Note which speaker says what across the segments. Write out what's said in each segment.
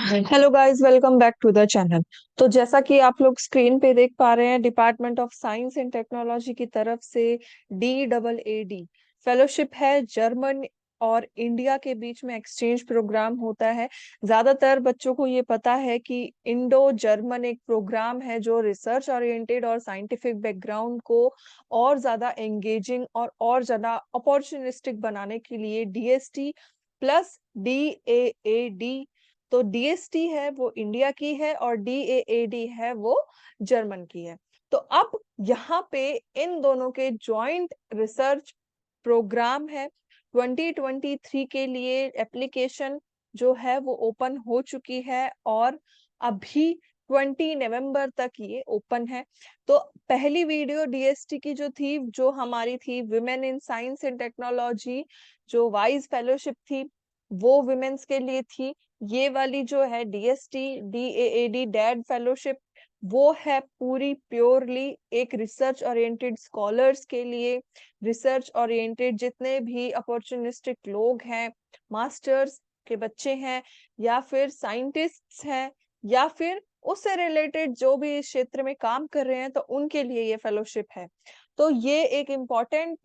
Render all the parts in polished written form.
Speaker 1: Hello guys, welcome back to the channel. तो जैसा कि आप लोग स्क्रीन पे देख पा रहे हैं, department of science and technology की तरफ से DAAD फेलोशिप है। जर्मन और इंडिया के बीच में एक्सचेंज प्रोग्राम होता है। ज्यादातर बच्चों को ये पता है कि इंडो जर्मन एक प्रोग्राम है जो रिसर्च ओरिएंटेड और साइंटिफिक बैकग्राउंड को और ज्यादा एंगेजिंग और ज्यादा अपॉर्चुनिस्टिक बनाने के लिए DST प्लस DAAD। तो DST है वो इंडिया की है और DAAD है वो जर्मन की है। तो अब यहाँ पे इन दोनों के जॉइंट रिसर्च प्रोग्राम है। 2023 के लिए एप्लीकेशन जो है वो ओपन हो चुकी है और अभी 20 नवंबर तक ये ओपन है। तो पहली वीडियो DST की जो थी, जो हमारी थी women in science and technology, जो वाइज फेलोशिप थी, वो विमेन्स के लिए थी। ये वाली जो है DST DAAD डैड फेलोशिप, वो है पूरी प्योरली एक रिसर्च ओरिएंटेड स्कॉलर्स के लिए। रिसर्च ओरिएंटेड जितने भी अपॉर्चुनिस्टिक लोग हैं, मास्टर्स के बच्चे हैं या फिर साइंटिस्ट्स हैं या फिर उससे रिलेटेड जो भी इस क्षेत्र में काम कर रहे हैं, तो उनके लिए ये फेलोशिप है। तो ये एक इम्पॉर्टेंट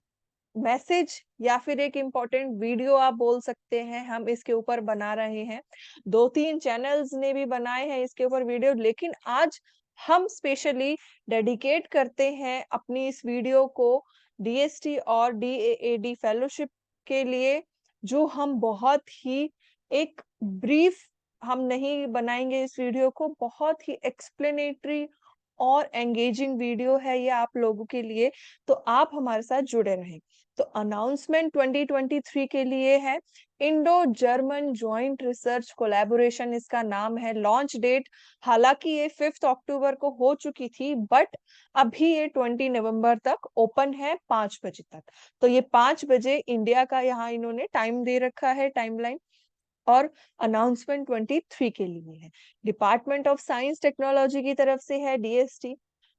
Speaker 1: मैसेज या फिर एक इम्पोर्टेंट वीडियो आप बोल सकते हैं, हम इसके ऊपर बना रहे हैं। 2-3 चैनल्स ने भी बनाए हैं इसके ऊपर वीडियो, लेकिन आज हम स्पेशली डेडिकेट करते हैं अपनी इस वीडियो को DST और DAAD फेलोशिप के लिए। जो हम बहुत ही एक ब्रीफ, हम नहीं बनाएंगे इस वीडियो को, बहुत ही एक्सप्लेनेटरी और एंगेजिंग वीडियो है ये आप लोगों के लिए। तो आप हमारे साथ जुड़े रहें। तो अनाउंसमेंट 2023 के लिए है Indo German joint research collaboration, इसका नाम है। लॉन्च डेट हालांकि ये 5 अक्टूबर को हो चुकी थी, बट अभी ये 20 नवंबर तक ओपन है 5 बजे तक। तो ये 5 बजे इंडिया का यहाँ इन्होंने टाइम दे रखा है, टाइमलाइन। और अनाउंसमेंट 23 के लिए है। डिपार्टमेंट ऑफ साइंस टेक्नोलॉजी की तरफ से है DST।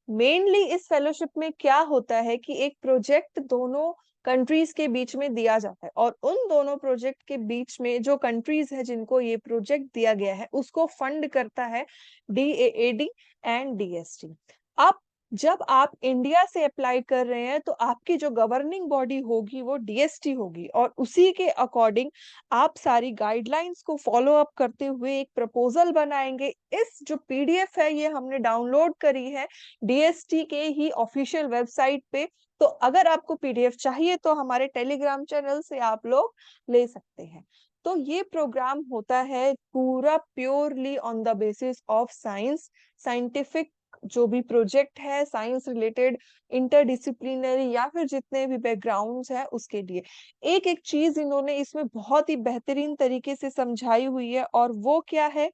Speaker 1: मेनली इस फेलोशिप में क्या होता है कि एक प्रोजेक्ट दोनों कंट्रीज के बीच में दिया जाता है और उन दोनों प्रोजेक्ट के बीच में जो कंट्रीज है जिनको ये प्रोजेक्ट दिया गया है, उसको फंड करता है DAAD एंड DST। अब जब आप इंडिया से अप्लाई कर रहे हैं तो आपकी जो गवर्निंग बॉडी होगी वो DST होगी, और उसी के अकॉर्डिंग आप सारी गाइडलाइंस को फॉलो अप करते हुए एक प्रपोजल बनाएंगे। इस जो PDF है ये हमने डाउनलोड करी है DST के ही ऑफिशियल वेबसाइट पे। तो अगर आपको PDF चाहिए तो हमारे टेलीग्राम चैनल से आप लोग ले सकते हैं। तो ये प्रोग्राम होता है पूरा purely on the basis of science, scientific जो भी प्रोजेक्ट है साइंस रिलेटेड, इंटरडिसिप्लिनरी या फिर जितने भी बैकग्राउंड्स हैं उसके लिए। एक एक चीज इन्होंने इसमें बहुत ही बेहतरीन तरीके से समझाई हुई है, और वो क्या है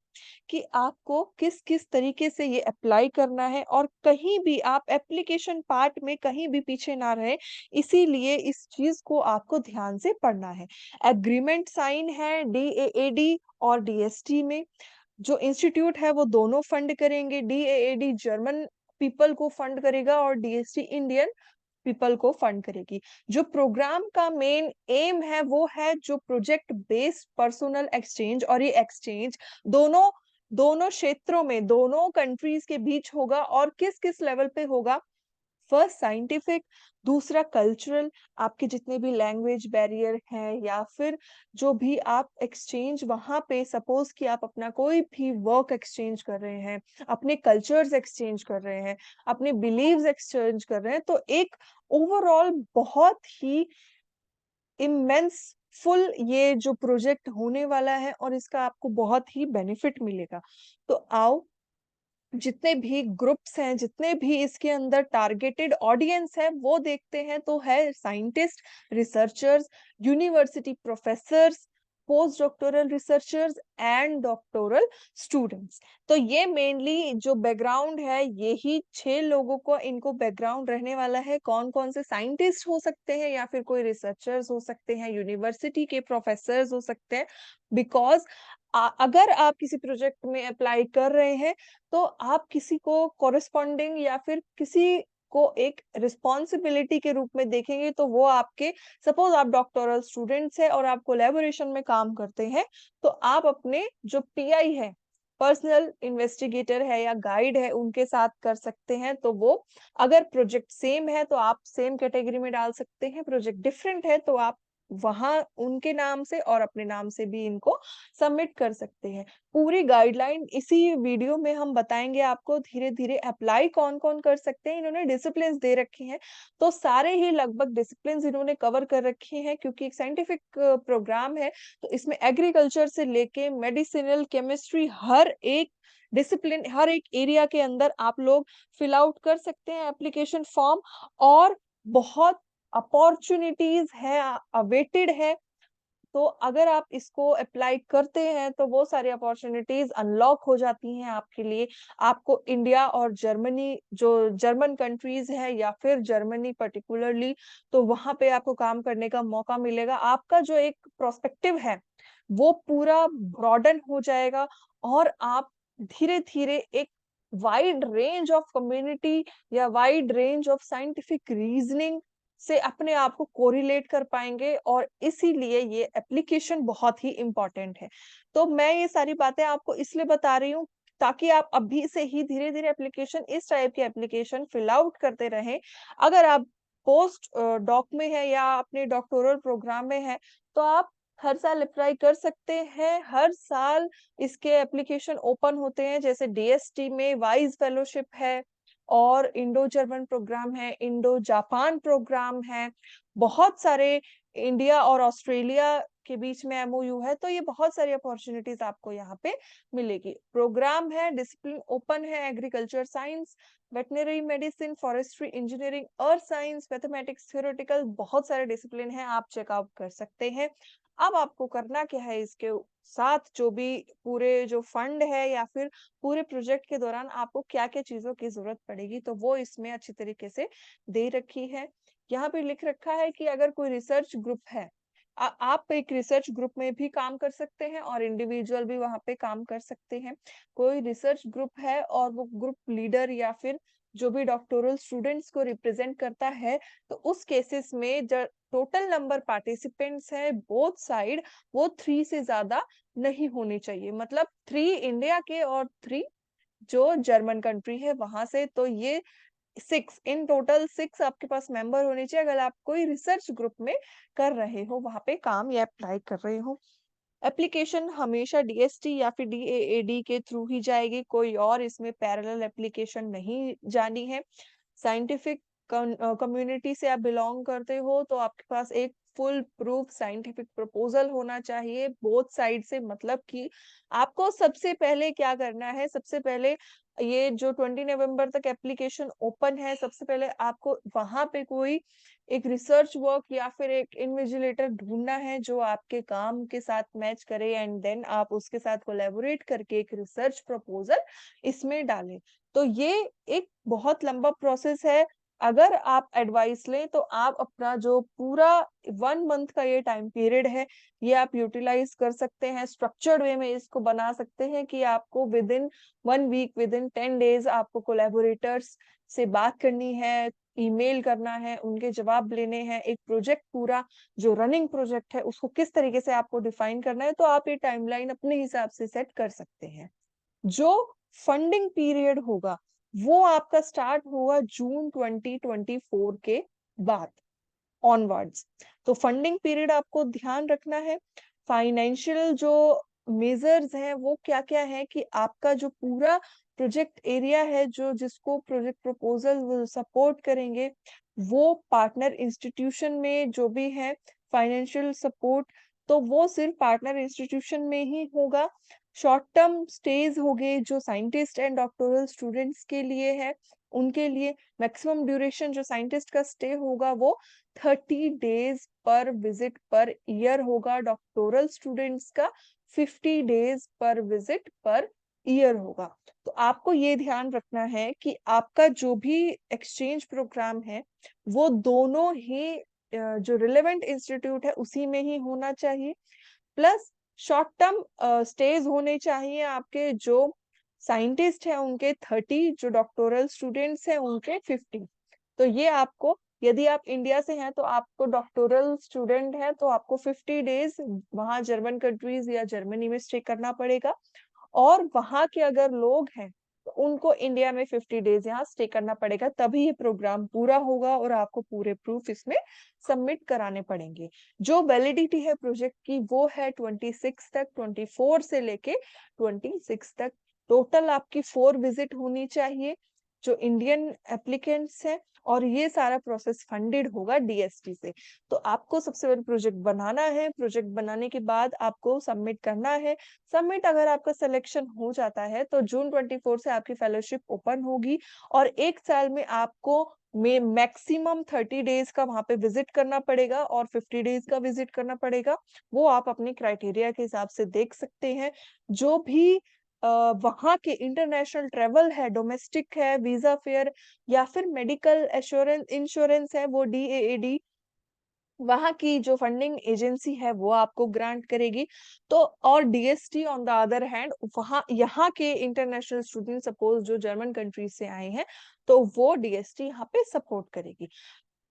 Speaker 1: कि आपको किस किस तरीके से ये अप्लाई करना है और कहीं भी आप एप्लीकेशन पार्ट में कहीं भी पीछे ना रहे। इसीलिए इस चीज को आपको ध्यान से पढ़ना है। एग्रीमेंट साइन है DAAD और DST में। जो इंस्टीट्यूट है वो दोनों फंड करेंगे। DAAD जर्मन पीपल को फंड करेगा और DST इंडियन पीपल को फंड करेगी। जो प्रोग्राम का मेन एम है वो है जो प्रोजेक्ट बेस्ड पर्सनल एक्सचेंज, और ये एक्सचेंज दोनों दोनों क्षेत्रों में दोनों कंट्रीज के बीच होगा। और किस किस लेवल पे होगा? फर्स्ट साइंटिफिक, दूसरा कल्चरल, आपके जितने भी लैंग्वेज बैरियर हैं या फिर जो भी आप एक्सचेंज वहां पे, सपोज कि आप अपना कोई भी वर्क एक्सचेंज कर रहे हैं, अपने कल्चर्स एक्सचेंज कर रहे हैं, अपने बिलीव्स एक्सचेंज कर रहे हैं, तो एक ओवरऑल बहुत ही इमेंस फुल ये जो प्रोजेक्ट होने वाला है और इसका आपको बहुत ही बेनिफिट मिलेगा। तो आओ, जितने भी ग्रुप्स हैं, जितने भी इसके अंदर टारगेटेड ऑडियंस है, वो देखते हैं। तो है scientist, researchers, university professors, post doctoral researchers and doctoral students. तो ये मेनली जो बैकग्राउंड है, यही 6 लोगों को इनको बैकग्राउंड रहने वाला है। कौन कौन से साइंटिस्ट हो सकते हैं या फिर कोई रिसर्चर्स हो सकते हैं, यूनिवर्सिटी के प्रोफेसर्स हो सकते हैं। बिकॉज अगर आप किसी प्रोजेक्ट में अप्लाई कर रहे हैं तो आप किसी को कॉरेस्पॉन्डिंग या फिर किसी को एक रिस्पॉन्सिबिलिटी के रूप में देखेंगे, तो वो आपके, सपोज आप डॉक्टोरल स्टूडेंट्स है और आप कोलैबोरेशन में काम करते हैं, तो आप अपने जो PI है पर्सनल इन्वेस्टिगेटर है या गाइड है उनके साथ कर सकते हैं। तो वो अगर प्रोजेक्ट सेम है तो आप सेम कैटेगरी में डाल सकते हैं, प्रोजेक्ट डिफरेंट है तो आप वहां उनके नाम से और अपने नाम से भी इनको सबमिट कर सकते हैं। पूरी गाइडलाइन इसी वीडियो में हम बताएंगे आपको, धीरे धीरे अप्लाई कौन कौन कर सकते हैं। इन्होंने डिसिप्लिन दे रखे हैं तो सारे ही लगभग डिसिप्लिन इन्होंने कवर कर रखे हैं, क्योंकि एक साइंटिफिक प्रोग्राम है तो इसमें एग्रीकल्चर से लेके मेडिसिनल केमिस्ट्री हर एक डिसिप्लिन, हर एक एरिया के अंदर आप लोग फिल आउट कर सकते हैं एप्लीकेशन फॉर्म। और बहुत अपॉर्चुनिटीज है, अवेटेड है। तो अगर आप इसको अप्लाई करते हैं तो वो सारी अपॉर्चुनिटीज अनलॉक हो जाती हैं आपके लिए। आपको इंडिया और जर्मनी, जो जर्मन कंट्रीज है या फिर जर्मनी पर्टिकुलरली, तो वहां पे आपको काम करने का मौका मिलेगा। आपका जो एक प्रोस्पेक्टिव है वो पूरा ब्रॉडन हो जाएगा और आप धीरे धीरे एक वाइड रेंज ऑफ कम्युनिटी या wide range of scientific reasoning से अपने आप को कोरिलेट कर पाएंगे। और इसीलिए ये एप्लीकेशन बहुत ही इंपॉर्टेंट है। तो मैं ये सारी बातें आपको इसलिए बता रही हूँ ताकि आप अभी से ही धीरे धीरे एप्लीकेशन, इस टाइप की एप्लीकेशन फिल आउट करते रहें। अगर आप पोस्ट डॉक में है या अपने डॉक्टोरल प्रोग्राम में है तो आप हर साल अप्लाई कर सकते हैं। हर साल इसके एप्लीकेशन ओपन होते हैं, जैसे डीएसटी में वाइज फेलोशिप है और इंडो जर्मन प्रोग्राम है, इंडो जापान प्रोग्राम है, बहुत सारे इंडिया और ऑस्ट्रेलिया के बीच में एमओयू है। तो ये बहुत सारी अपॉर्चुनिटीज आपको यहाँ पे मिलेगी। प्रोग्राम है, डिसिप्लिन ओपन है, agriculture science, veterinary medicine, forestry engineering, earth science, mathematics, theoretical, बहुत सारे डिसिप्लिन है, आप चेकआउट कर सकते हैं। अब आपको करना क्या है, इसके साथ जो भी पूरे जो फंड है या फिर पूरे प्रोजेक्ट के दौरान आपको क्या क्या चीजों की जरूरत पड़ेगी, तो वो इसमें अच्छी तरीके से दे रखी है। यहाँ पे लिख रखा है कि अगर कोई रिसर्च ग्रुप है, आप एक रिसर्च ग्रुप में भी काम कर सकते हैं और इंडिविजुअल भी वहां पे काम कर सकते हैं। कोई रिसर्च ग्रुप है और वो ग्रुप लीडर या फिर जो भी डॉक्टोरल स्टूडेंट्स को रिप्रेजेंट करता है, तो उस केसेस में जो टोटल नंबर पार्टिसिपेंट्स है बोथ साइड, वो 3 से ज्यादा नहीं होने चाहिए। मतलब 3 इंडिया के और 3 जो जर्मन कंट्री है वहां से। तो ये 6 इन टोटल, 6 आपके पास मेंबर होने चाहिए अगर आप कोई रिसर्च ग्रुप में कर रहे हो, वहां पे काम या अप्लाई कर रहे हो। एप्लीकेशन हमेशा डीएसटी या फिर डीएएडी के थ्रू ही जाएगी, कोई और इसमें पैरेलल एप्लीकेशन नहीं जानी है। साइंटिफिक कम्युनिटी से आप बिलोंग करते हो तो आपके पास एक फुल प्रूफ साइंटिफिक प्रपोजल होना चाहिए बोथ साइड से। मतलब कि आपको सबसे पहले क्या करना है, सबसे पहले ये जो 20 नवंबर तक एप्लीकेशन ओपन है, सबसे पहले आपको वहां पे कोई एक रिसर्च वर्क या फिर एक इन्विजिलेटर ढूंढना है जो आपके काम के साथ मैच करे, एंड देन आप उसके साथ कोलैबोरेट करके एक रिसर्च प्रपोजल इसमें डालें। तो ये एक बहुत लंबा प्रोसेस है। अगर आप एडवाइस लें तो आप अपना जो पूरा 1 मंथ का ये टाइम पीरियड है, ये आप यूटिलाइज कर सकते हैं। स्ट्रक्चर्ड वे में इसको बना सकते हैं कि आपको within 1 week, within 10 days आपको कोलैबोरेटर्स से बात करनी है, ईमेल करना है, उनके जवाब लेने हैं। एक प्रोजेक्ट पूरा जो रनिंग प्रोजेक्ट है उसको किस तरीके से आपको डिफाइन करना है, तो आप ये टाइमलाइन अपने हिसाब से सेट कर सकते हैं। जो फंडिंग पीरियड होगा वो आपका स्टार्ट होगा जून 2024 के बाद ऑनवर्ड्स। तो फंडिंग पीरियड आपको ध्यान रखना है। फाइनेंशियल जो मेजर्स हैं वो क्या क्या है कि आपका जो पूरा प्रोजेक्ट एरिया है, जो जिसको प्रोजेक्ट प्रपोजल सपोर्ट करेंगे, वो पार्टनर इंस्टीट्यूशन में जो भी है फाइनेंशियल सपोर्ट, तो वो सिर्फ पार्टनर इंस्टीट्यूशन में ही होगा। शॉर्ट टर्म स्टेज हो गए जो साइंटिस्ट एंड डॉक्टोरल स्टूडेंट्स के लिए है, उनके लिए मैक्सिमम ड्यूरेशन जो साइंटिस्ट का स्टे होगा वो 30 डेज पर विजिट पर ईयर होगा। डॉक्टोरल स्टूडेंट्स का 50 डेज पर विजिट पर ईयर होगा। तो आपको ये ध्यान रखना है कि आपका जो भी एक्सचेंज प्रोग्राम है वो दोनों ही जो रिलेवेंट इंस्टीट्यूट है उसी में ही होना चाहिए। प्लस शॉर्ट टर्म स्टेज होने चाहिए आपके, जो साइंटिस्ट है उनके 30, जो डॉक्टोरल स्टूडेंट्स हैं उनके 50। तो ये आपको, यदि आप इंडिया से हैं तो आपको डॉक्टोरल स्टूडेंट है तो आपको 50 डेज वहां जर्मन कंट्रीज या जर्मनी में स्टे करना पड़ेगा। और वहां के अगर लोग हैं तो उनको इंडिया में 50 डेज यहाँ स्टे करना पड़ेगा, तभी ये प्रोग्राम पूरा होगा और आपको पूरे प्रूफ इसमें सबमिट कराने पड़ेंगे। जो वैलिडिटी है प्रोजेक्ट की वो है 26 तक, 24 से लेके 26 तक। टोटल आपकी 4 विजिट होनी चाहिए जो इंडियन एप्लीकेंट्स हैं, और ये सारा प्रोसेस फंडेड होगा डीएसटी से। तो आपको सबसे पहले प्रोजेक्ट बनाना है, प्रोजेक्ट बनाने के बाद आपको सबमिट करना है। सबमिट अगर आपका सिलेक्शन हो जाता है तो जून 24 से आपकी फेलोशिप ओपन होगी, और 1 साल में आपको मैक्सिमम 30 डेज का वहां पे विजिट करना पड़ेगा और 50 डेज का विजिट करना पड़ेगा। वो आप अपनी क्राइटेरिया के हिसाब से देख सकते हैं। जो भी वहां के इंटरनेशनल ट्रेवल है, डोमेस्टिक है, वीजा फेयर या फिर मेडिकल एश्योरेंस इंश्योरेंस है, वो डीएएडी वहां की जो फंडिंग एजेंसी है वो आपको ग्रांट करेगी। तो और DST on the other hand, वहां यहाँ के इंटरनेशनल स्टूडेंट सपोज जो जर्मन कंट्री से आए हैं तो वो डीएसटी यहाँ पे सपोर्ट करेगी।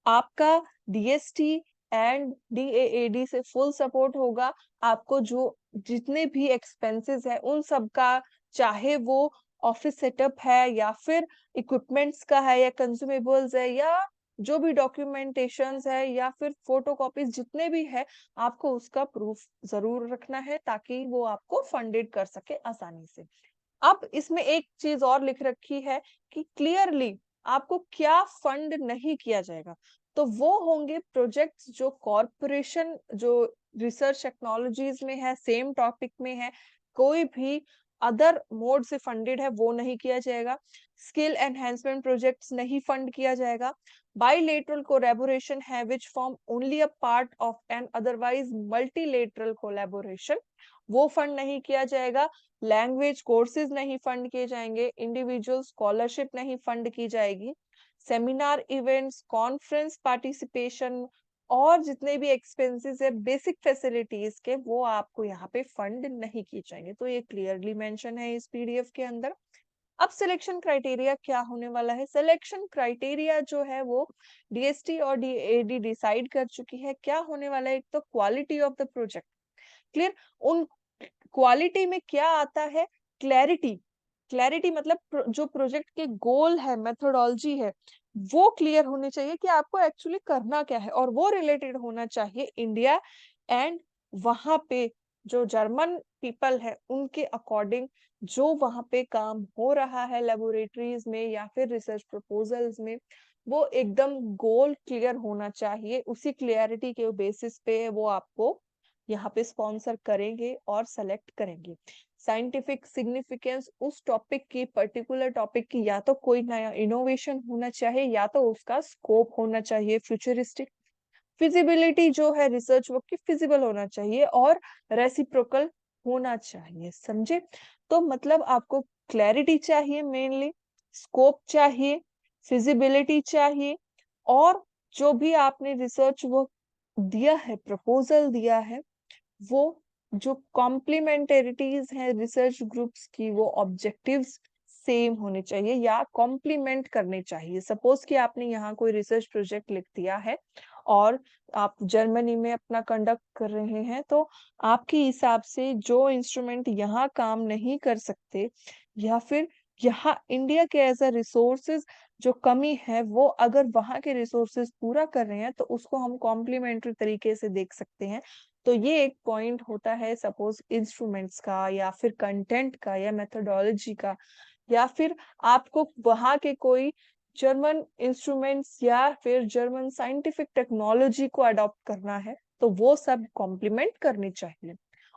Speaker 1: आपका डीएसटी एंड डीएएडी से फुल सपोर्ट होगा। आपको जो जितने भी एक्सपेंसेस है उन सब का, चाहे वो ऑफिस सेटअप है या फिर इक्विपमेंट्स का है या कंज्यूमेबल्स है या जो भी डॉक्यूमेंटेशंस है या फिर फोटोकॉपीज जितने भी है, आपको उसका प्रूफ जरूर रखना है ताकि वो आपको फंडेड कर सके आसानी से। अब इसमें एक चीज और लिख रखी है कि क्लियरली आपको क्या फंड नहीं किया जाएगा। तो वो होंगे प्रोजेक्ट्स जो कॉरपोरेशन जो रिसर्च टेक्नोलॉजीज में है, सेम टॉपिक में है, कोई भी अदर मोड से फंडेड है वो नहीं किया जाएगा। स्किल एनहेंसमेंट प्रोजेक्ट्स नहीं फंड किया जाएगा। बाइलेटरल कोलैबोरेशन है which form only a part of an otherwise multilateral collaboration, वो फंड नहीं किया जाएगा। लैंग्वेज कोर्सेज नहीं फंड किए जाएंगे। इंडिविजुअल स्कॉलरशिप नहीं फंड की जाएगी। सेमिनार इवेंट्स, कॉन्फ्रेंस पार्टिसिपेशन और जितने भी एक्सपेंसेस है बेसिक फैसिलिटीज के, वो आपको यहाँ पे फंड नहीं किए जाएंगे। तो ये क्लियरली मेंशन है इस पीडीएफ के अंदर। अब सिलेक्शन क्राइटेरिया क्या होने वाला है? सिलेक्शन क्राइटेरिया जो है वो डीएसटी और डीएडी डिसाइड कर चुकी है। क्या होने वाला है? एक तो quality of the project, clear. उन क्वालिटी में क्या आता है? क्लैरिटी। क्लैरिटी मतलब जो प्रोजेक्ट के गोल है, मेथोडोलॉजी है, वो क्लियर होनी चाहिए कि आपको एक्चुअली करना क्या है, और वो रिलेटेड होना चाहिए इंडिया एंड वहां पे जो जर्मन पीपल है उनके अकॉर्डिंग, जो वहां पे काम हो रहा है लेबोरेटरीज में या फिर रिसर्च प्रपोजल्स में, वो एकदम गोल क्लियर होना चाहिए। उसी क्लियरिटी के बेसिस पे वो आपको यहाँ पे स्पॉन्सर करेंगे और सेलेक्ट करेंगे। साइंटिफिक सिग्निफिकेंस, उस टॉपिक की, पर्टिकुलर टॉपिक की या तो कोई नया इनोवेशन होना चाहिए या तो उसका स्कोप होना चाहिए फ्यूचरिस्टिक। फिजिबिलिटी जो है रिसर्च वर्क की, फिजिबल होना चाहिए और रेसिप्रोकल होना चाहिए, समझे? तो मतलब आपको क्लैरिटी चाहिए मेनली, स्कोप चाहिए, फिजिबिलिटी चाहिए, और जो भी आपने रिसर्च वर्क दिया है, प्रपोजल दिया है, वो जो कॉम्प्लीमेंटेरिटीज है रिसर्च ग्रुप्स की, वो ऑब्जेक्टिव्स सेम होने चाहिए या कॉम्प्लीमेंट करने चाहिए। सपोज कि आपने यहाँ कोई रिसर्च प्रोजेक्ट लिख दिया है और आप जर्मनी में अपना कंडक्ट कर रहे हैं, तो आपके हिसाब से जो इंस्ट्रूमेंट यहाँ काम नहीं कर सकते या फिर यहाँ इंडिया के एज अ रिसोर्सेज जो कमी है, वो अगर वहां के रिसोर्सेज पूरा कर रहे हैं तो उसको हम कॉम्प्लीमेंट्री तरीके से देख सकते हैं। तो ये एक पॉइंट होता है सपोज इंस्ट्रूमेंट्स का या फिर कंटेंट का या मेथोडोलॉजी का, या फिर आपको वहां के कोई जर्मन इंस्ट्रूमेंट्स या फिर जर्मन साइंटिफिक टेक्नोलॉजी को अडॉप्ट करना है, तो वो सब कॉम्प्लीमेंट करनी चाहिए।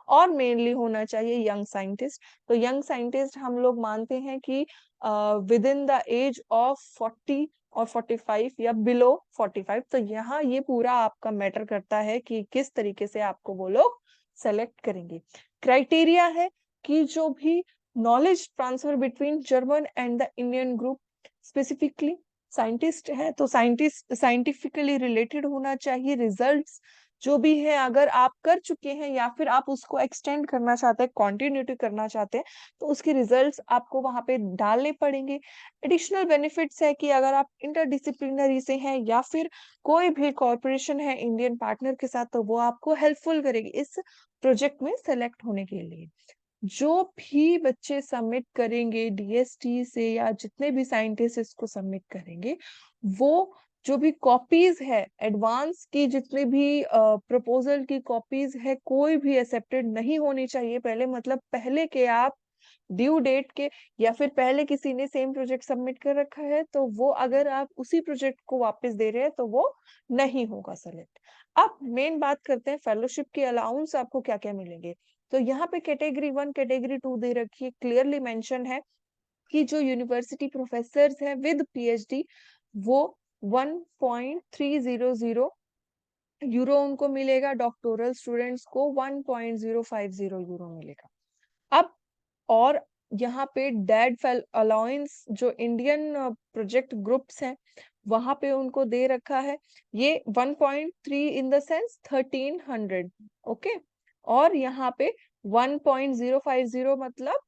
Speaker 1: और मेनली होना चाहिए यंग साइंटिस्ट। तो यंग साइंटिस्ट हम लोग मानते हैं कि within the age of 40 और 45 या बिलो 45। तो यहाँ ये पूरा आपका मैटर करता है कि किस तरीके से आपको वो लोग सेलेक्ट करेंगे। क्राइटेरिया है कि जो भी knowledge transfer between German and the Indian group, specifically scientist है तो साइंटिस्ट साइंटिफिकली रिलेटेड होना चाहिए। रिजल्ट्स जो भी है अगर आप कर चुके हैं या फिर आप उसको एक्सटेंड करना चाहते हैं, कंटिन्यूटी करना चाहते हैं, तो उसके रिजल्ट्स आपको वहां पे डालने पड़ेंगे। एडिशनल बेनिफिट्स है कि अगर आप इंटरडिसिप्लिनरी से हैं या फिर कोई भी कॉरपोरेशन है इंडियन पार्टनर के साथ, तो वो आपको हेल्पफुल करेगी इस प्रोजेक्ट में सेलेक्ट होने के लिए। जो भी बच्चे सबमिट करेंगे डीएसटी से या जितने भी साइंटिस्ट इसको सबमिट करेंगे, वो जो भी कॉपीज है एडवांस की, जितने भी प्रपोजल की कॉपीज है, कोई भी एक्सेप्टेड नहीं होनी चाहिए पहले, मतलब पहले के आप ड्यू डेट के, या फिर पहले किसी ने सेम प्रोजेक्ट सबमिट कर रखा है तो वो अगर आप उसी प्रोजेक्ट को वापस दे रहे हैं तो वो नहीं होगा सेलेक्ट। अब मेन बात करते हैं फेलोशिप के अलाउंस आपको क्या क्या मिलेंगे। तो यहाँ पे कैटेगरी 1 कैटेगरी 2 दे रखी है, क्लियरली मेंशन है कि जो यूनिवर्सिटी प्रोफेसर हैं विद पीएचडी वो 1.300 यूरो उनको मिलेगा, डॉक्टोरल स्टूडेंट्स को 1.050 यूरो मिलेगा। अब और यहाँ पे डेड फेल अलाउंस जो इंडियन प्रोजेक्ट ग्रुप्स हैं वहां पे उनको दे रखा है, ये 1.3 इन द सेंस 1300, ओके। और यहाँ पे 1.050 मतलब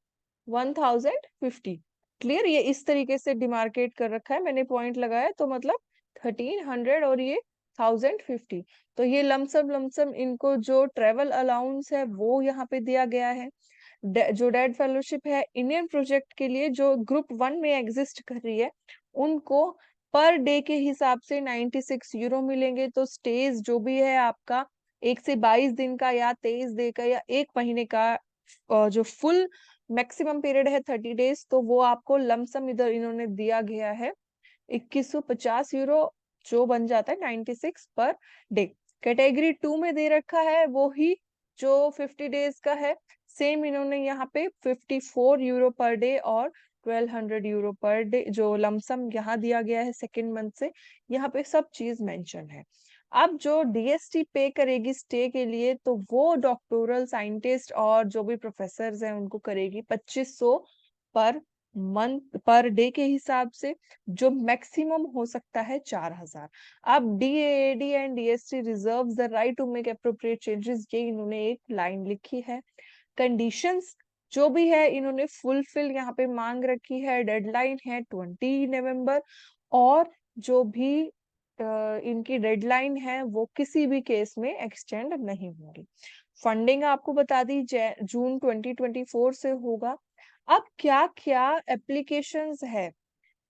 Speaker 1: 1050। क्लियर, ये इस तरीके से डिमार्केट कर रखा है मैंने, पॉइंट लगाया तो मतलब 1300 और ये 1050। तो ये लमसम लमसम इनको जो ट्रेवल अलाउंस है वो यहाँ पे दिया गया है। जो डेड फेलोशिप है इंडियन प्रोजेक्ट के लिए जो ग्रुप 1 में एग्जिस्ट कर रही है, उनको पर डे के हिसाब से 96 यूरो मिलेंगे। तो स्टेज जो भी है आपका 1 से 22 दिन का या 23 दिन का या 1 महीने का, जो फुल मैक्सिमम पीरियड है 30 डेज, तो वो आपको लमसम इधर इन्होंने दिया गया है 2150 यूरो, जो बन जाता है 96 पर डे। कैटेगरी 2 में दे रखा है वो ही जो 50 डेज का है, सेम इन्होंने यहाँ पे 54 यूरो पर डे और 1200 यूरो पर डे जो लमसम यहाँ दिया गया है सेकेंड मंथ से, यहाँ पे सब चीज मेंशन है। अब जो डीएसटी पे करेगी स्टे के लिए, तो वो डॉक्टोरल साइंटिस्ट और जो भी प्रोफेसर हैं उनको करेगी 2500 पर मंथ पर डे के हिसाब से, जो मैक्सिमम हो सकता है 4000। अब DAD and DST reserves the right to make appropriate changes, ये इन्होंने एक लाइन लिखी है। कंडीशंस जो भी है इन्होंने फुलफिल यहाँ पे मांग रखी है, डेडलाइन है 20 नवंबर, और जो भी इनकी डेडलाइन है वो किसी भी केस में एक्सटेंड नहीं होगी। फंडिंग आपको बता दी जून 2024 से होगा। अब क्या क्या एप्लीकेशंस है,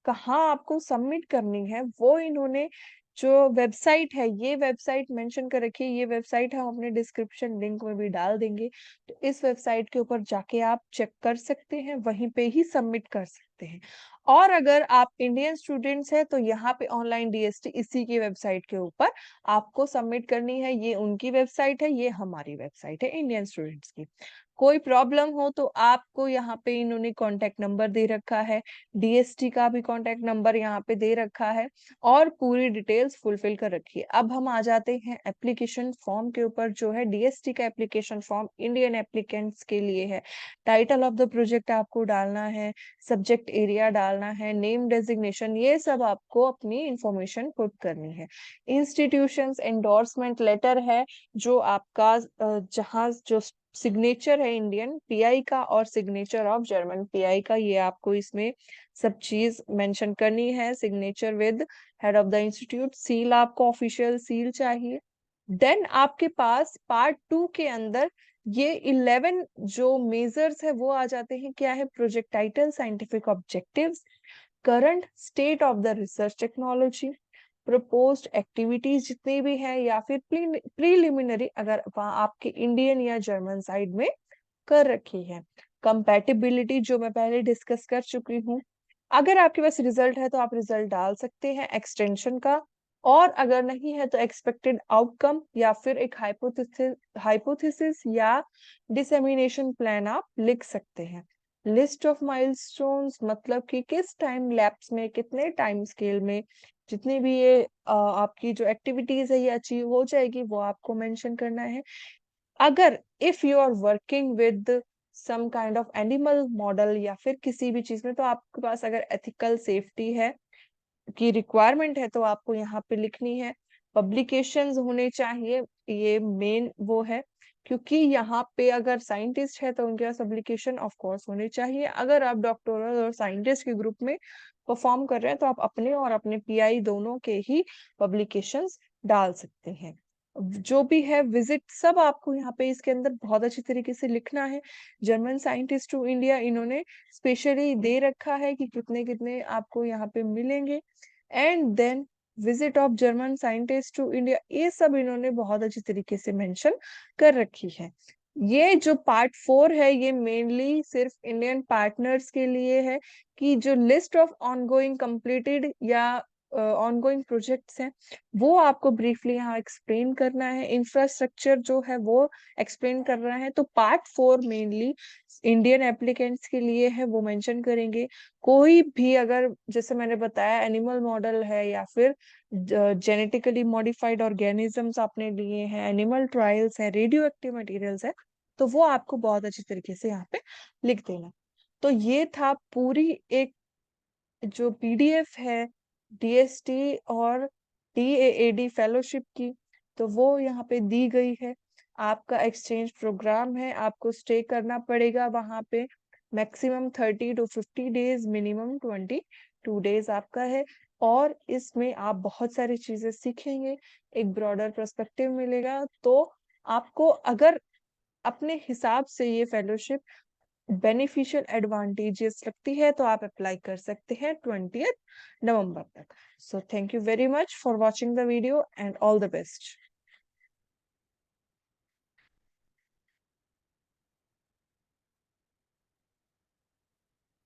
Speaker 1: कहाँ आपको सबमिट करनी है, वो इन्होंने जो वेबसाइट है, ये वेबसाइट मेंशन कर रखी है, ये वेबसाइट हम अपने डिस्क्रिप्शन लिंक में भी डाल देंगे। तो इस वेबसाइट के ऊपर जाके आप चेक कर सकते हैं, वहीं पे ही सबमिट कर सकते हैं। और अगर आप इंडियन स्टूडेंट्स हैं तो यहाँ पे ऑनलाइन डीएसटी इसी की वेबसाइट के ऊपर आपको सबमिट करनी है। ये उनकी वेबसाइट है, ये हमारी वेबसाइट है इंडियन स्टूडेंट्स की। कोई प्रॉब्लम हो तो आपको यहाँ पे इन्होंने कॉन्टेक्ट नंबर दे रखा है, डीएसटी का भी कॉन्टेक्ट नंबर यहाँ पे दे रखा है, और पूरी डिटेल्स फुलफिल कर रखी है। अब हम आ जाते हैं एप्लीकेशन फॉर्म के ऊपर, जो है डीएसटी का एप्लीकेशन फॉर्म इंडियन एप्लीकेंट्स के लिए है। टाइटल ऑफ द प्रोजेक्ट आपको डालना है, सब्जेक्ट एरिया डालना है, नेम डेजिग्नेशन, ये सब आपको अपनी इंफॉर्मेशन पुट करनी है। इंस्टीट्यूशंस एंडोर्समेंट लेटर है, जो आपका जहाँ जो सिग्नेचर है इंडियन पीआई का और सिग्नेचर ऑफ जर्मन पीआई का, ये आपको इसमें सब चीज मेंशन करनी है। Signature with head of the institute, seal आपको ऑफिशियल सील चाहिए। देन आपके पास पार्ट 2 के अंदर ये 11 जो मेजर्स है वो आ जाते हैं। क्या है? Project title, scientific objectives, current state of the research technology, proposed activities जितनी भी है, या फिर प्रीलिमिनरी अगर आपके इंडियन या जर्मन साइड में कर रखी है। कंपैटिबिलिटी जो मैं पहले डिस्कस कर चुकी हूँ। अगर आपके पास रिजल्ट है तो आप रिजल्ट डाल सकते हैं एक्सटेंशन का, और अगर नहीं है तो एक्सपेक्टेड आउटकम या फिर एक हाइपोथेसिस या डिसेमिनेशन प्लान आप लिख सकते हैं। लिस्ट ऑफ माइलस्टोन्स मतलब कि किस टाइम लैप्स में, कितने टाइम स्केल में जितनी भी ये आपकी जो एक्टिविटीज है ये अचीव हो जाएगी, वो आपको मेंशन करना है। अगर if you are working with some kind of animal model या फिर किसी भी चीज में, तो आपके पास अगर एथिकल सेफ्टी है की रिक्वायरमेंट है तो आपको यहाँ पे लिखनी है। पब्लिकेशंस होने चाहिए, ये मेन वो है, क्योंकि यहाँ पे अगर साइंटिस्ट है तो उनके पास पब्लिकेशन ऑफ कोर्स होने चाहिए। अगर आप डॉक्टोरल और साइंटिस्ट के ग्रुप में परफॉर्म कर रहे हैं तो आप अपने और अपने पीआई दोनों के ही पब्लिकेशंस डाल सकते हैं। जो भी है विजिट, सब आपको यहाँ पे इसके अंदर बहुत अच्छी तरीके से लिखना है। जर्मन साइंटिस्ट टू इंडिया इन्होंने स्पेशली दे रखा है कि कितने कितने आपको यहाँ पे मिलेंगे। And then visit of German scientist to India, ये सब इन्होंने बहुत अच्छी तरीके से मेंशन कर रखी है। ये जो पार्ट 4 है ये मेनली सिर्फ इंडियन पार्टनर्स के लिए है, कि जो लिस्ट ऑफ ऑनगोइंग कंप्लीटेड या ऑनगोइंग प्रोजेक्ट्स हैं वो आपको ब्रीफली यहाँ एक्सप्लेन करना है। इंफ्रास्ट्रक्चर जो है वो एक्सप्लेन करना है। तो पार्ट 4 मेनली इंडियन एप्लीकेंट्स के लिए है, वो मेंशन करेंगे। कोई भी अगर जैसे मैंने बताया एनिमल मॉडल है या फिर जेनेटिकली मॉडिफाइड ऑर्गेनिजम्स आपने लिए हैं, एनिमल ट्रायल्स है, रेडियो एक्टिव मटेरियल्स है, तो वो आपको बहुत अच्छी तरीके से यहाँ पे लिख देना। तो ये था पूरी एक जो पीडीएफ है डीएसटी और डीएएडी फेलोशिप की, तो वो यहाँ पे दी गई है। आपका एक्सचेंज प्रोग्राम है, आपको स्टे करना पड़ेगा वहां पे। Maximum 30 to 50 days, minimum 22 days आपका है। और इसमें आप बहुत सारी चीजें सीखेंगे, एक ब्रॉडर पर्सपेक्टिव मिलेगा। तो आपको अगर अपने हिसाब से ये फेलोशिप बेनिफिशियल एडवांटेजेस लगती है तो आप अप्लाई कर सकते हैं 20 नवंबर तक। So thank you very much for watching the video and all the best.